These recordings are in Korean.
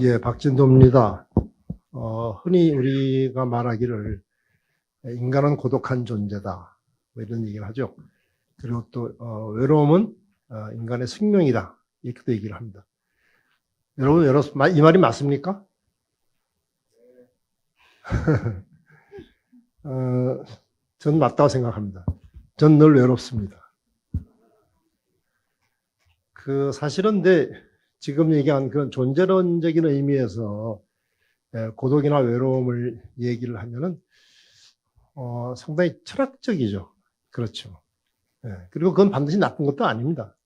예, 박진도입니다. 흔히 우리가 말하기를 인간은 고독한 존재다, 뭐 이런 얘기를 하죠. 그리고 또 외로움은 인간의 숙명이다, 이렇게도 얘기를 합니다. 여러분, 이 말이 맞습니까? 전 맞다고 생각합니다. 전 늘 외롭습니다. 사실은 지금 얘기한 그런 존재론적인 의미에서 고독이나 외로움을 얘기를 하면은 상당히 철학적이죠. 그렇죠. 그리고 그건 반드시 나쁜 것도 아닙니다.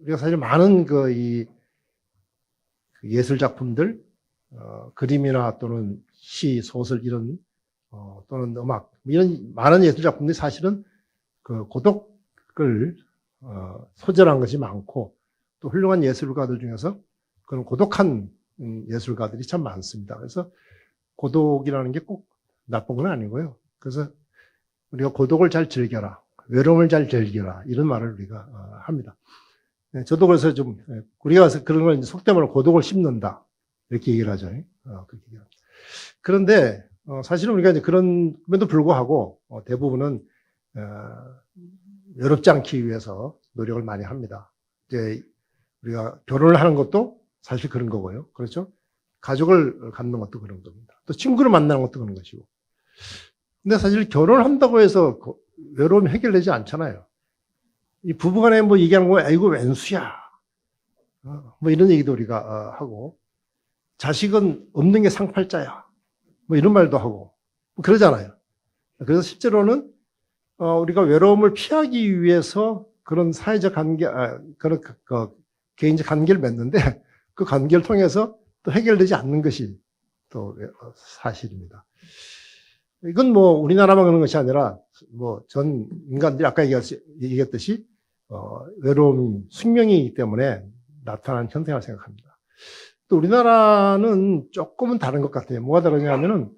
우리가 사실 많은 그 예술 작품들, 그림이나 또는 시, 소설 이런 또는 음악 이런 많은 예술 작품들이 사실은 그 고독을 소재한 것이 많고, 또 훌륭한 예술가들 중에서 그런 고독한 예술가들이 참 많습니다. 그래서 고독이라는 게 꼭 나쁜 건 아니고요. 그래서 우리가 고독을 잘 즐겨라, 외로움을 잘 즐겨라, 이런 말을 우리가 합니다. 저도 그래서 우리가 그런 걸 속된 말로 고독을 씹는다, 이렇게 얘기를 하죠. 그렇게 얘기합니다. 그런데 사실은 우리가 이제 그럼에도 불구하고 대부분은 외롭지 않기 위해서 노력을 많이 합니다. 이제 우리가 결혼을 하는 것도 사실 그런 거고요. 그렇죠? 가족을 갖는 것도 그런 겁니다. 또 친구를 만나는 것도 그런 것이고. 근데 사실 결혼을 한다고 해서 외로움이 해결되지 않잖아요. 이 부부간에 뭐 얘기하는 거, 아이고, 웬수야. 뭐 이런 얘기도 우리가 하고, 자식은 없는 게 상팔자야. 뭐 이런 말도 하고, 그러잖아요. 그래서 실제로는 우리가 외로움을 피하기 위해서 그런 사회적 관계, 그런 개인적 관계를 맺는데, 그 관계를 통해서 또 해결되지 않는 것이 또 사실입니다. 이건 뭐 우리나라만 그런 것이 아니라 뭐 전 인간들이 아까 얘기했듯이 외로움이 숙명이기 때문에 나타나는 현상이라고 생각합니다. 또 우리나라는 조금은 다른 것 같아요. 뭐가 다르냐면은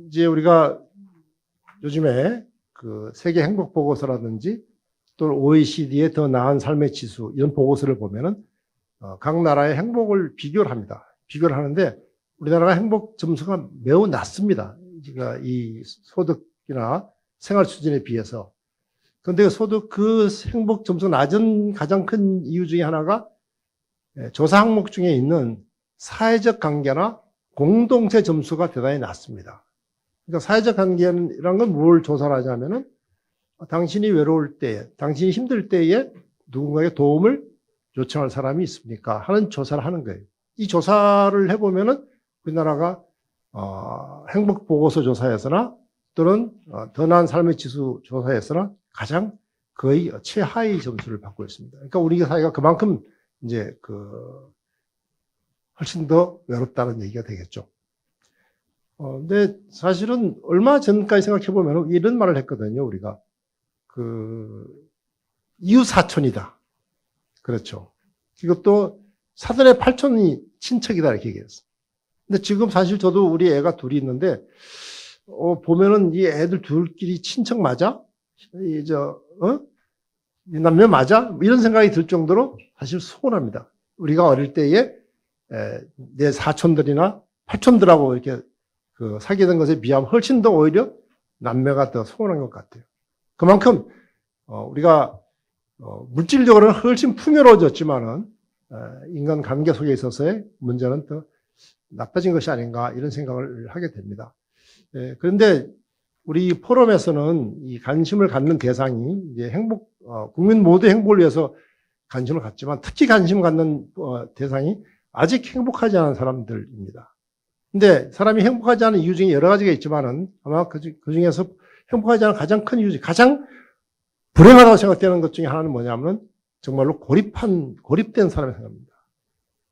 이제 우리가 요즘에 그 세계 행복 보고서라든지 또 OECD의 더 나은 삶의 지수, 이런 보고서를 보면은 각 나라의 행복을 비교를 합니다. 비교를 하는데 우리나라가 행복 점수가 매우 낮습니다. 그러니까 이 소득이나 생활 수준에 비해서. 그런데 그 행복 점수가 낮은 가장 큰 이유 중에 하나가 조사 항목 중에 있는 사회적 관계나 공동체 점수가 대단히 낮습니다. 그러니까 사회적 관계라는 건 뭘 조사를 하냐면은 당신이 외로울 때, 당신이 힘들 때에 누군가에게 도움을 요청할 사람이 있습니까? 하는 조사를 하는 거예요. 이 조사를 해보면은 우리나라가 행복보고서 조사에서나 또는 더 나은 삶의 지수 조사에서나 가장 거의 최하위 점수를 받고 있습니다. 그러니까 우리 사회가 그만큼 이제 훨씬 더 외롭다는 얘기가 되겠죠. 근데 사실은 얼마 전까지 생각해보면 이런 말을 했거든요, 우리가. 이웃사촌이다. 그렇죠. 이것도 사돈의 팔촌이 친척이다, 이렇게 얘기했어. 근데 지금 사실 저도 우리 애가 둘이 있는데, 보면은 이 애들 둘끼리 친척 맞아? 이 남매 맞아? 이런 생각이 들 정도로 사실 서운합니다. 우리가 어릴 때에 내 사촌들이나 팔촌들하고 이렇게 사귀던 것에 비하면 훨씬 더 오히려 남매가 더 서운한 것 같아요. 그만큼 우리가 물질적으로는 훨씬 풍요로워졌지만은 인간 관계 속에 있어서의 문제는 더 나빠진 것이 아닌가, 이런 생각을 하게 됩니다. 그런데 우리 포럼에서는 이 관심을 갖는 대상이 이제 국민 모두의 행복을 위해서 관심을 갖지만 특히 관심을 갖는 대상이 아직 행복하지 않은 사람들입니다. 근데 사람이 행복하지 않은 이유 중에 여러 가지가 있지만은 아마 그 중에서 행복하지 않은 가장 큰 이유, 가장 불행하다고 생각되는 것 중에 하나는 뭐냐면 정말로 고립된 사람의 생각입니다.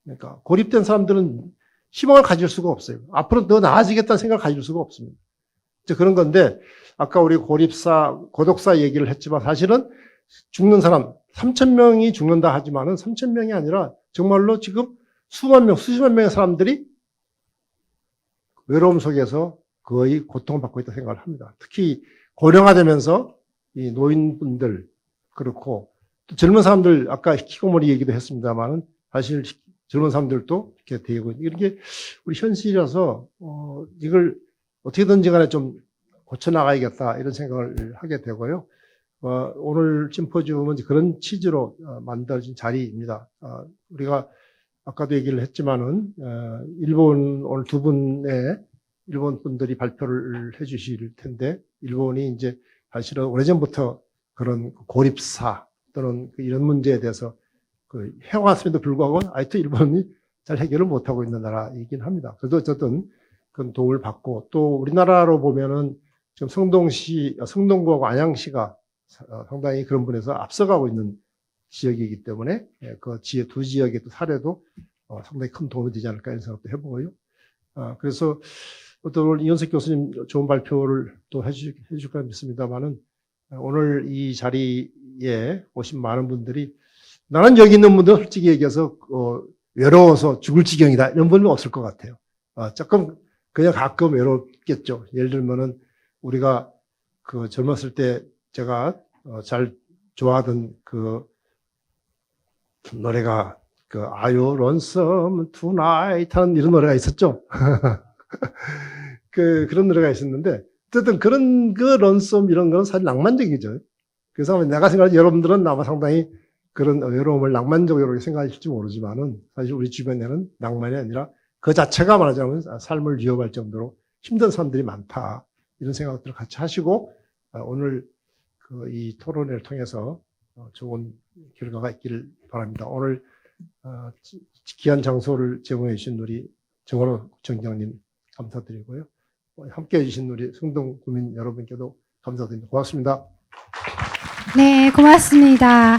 그러니까 고립된 사람들은 희망을 가질 수가 없어요. 앞으로 더 나아지겠다는 생각을 가질 수가 없습니다. 그런 건데, 아까 우리 고독사 얘기를 했지만 사실은 죽는 사람 3,000명이 죽는다 하지만은 3,000명이 아니라 정말로 지금 수만 명, 수십만 명의 사람들이 외로움 속에서 거의 고통을 받고 있다고 생각을 합니다. 특히 고령화되면서 이 노인분들, 그렇고 또 젊은 사람들, 아까 히키코모리 얘기도 했습니다만은 사실 젊은 사람들도 이렇게 되고 이렇게 우리 현실이라서 이걸 어떻게든지 간에 좀 고쳐나가야겠다 이런 생각을 하게 되고요. 오늘 심포지움은 그런 취지로 만들어진 자리입니다. 우리가 아까도 얘기를 했지만은 일본 오늘 두 분의 일본 분들이 발표를 해주실 텐데 일본이 이제 사실은 오래전부터 그런 고립사 또는 이런 문제에 대해서 해왔음에도 불구하고 아직도 일본이 잘 해결을 못하고 있는 나라이긴 합니다. 그래도 어쨌든 그런 도움을 받고 또 우리나라로 보면은 지금 성동구하고 안양시가 상당히 그런 분에서 앞서가고 있는 지역이기 때문에 그 두 지역의 또 사례도 상당히 큰 도움이 되지 않을까 이런 생각도 해보고요. 그래서 오늘 이현석 교수님 좋은 발표를 또 해주실 까 믿습니다만은 오늘 이 자리에 오신 많은 분들이 나는 여기 있는 분들 솔직히 얘기해서 외로워서 죽을 지경이다 이런 분은 없을 것 같아요. 조금 그냥 가끔 외롭겠죠. 예를 들면은 우리가 그 젊었을 때 제가 잘 좋아하던 그 노래가 그 Are You Lonesome Tonight 하는 이런 노래가 있었죠. 그런 노래가 있었는데 어쨌든 그런 런썸 이런 거는 사실 낭만적이죠. 그래서 내가 생각할 때 여러분들은 아마 상당히 그런 외로움을 낭만적으로 생각하실지 모르지만은 사실 우리 주변에는 낭만이 아니라 그 자체가 말하자면 삶을 위협할 정도로 힘든 사람들이 많다. 이런 생각들을 같이 하시고 오늘 이 토론회를 통해서 좋은 결과가 있기를 바랍니다. 오늘 귀한 장소를 제공해 주신 우리 정원호 구청장님 감사드리고요. 함께해 주신 우리 성동 구민 여러분께도 감사드립니다. 고맙습니다. 네, 고맙습니다.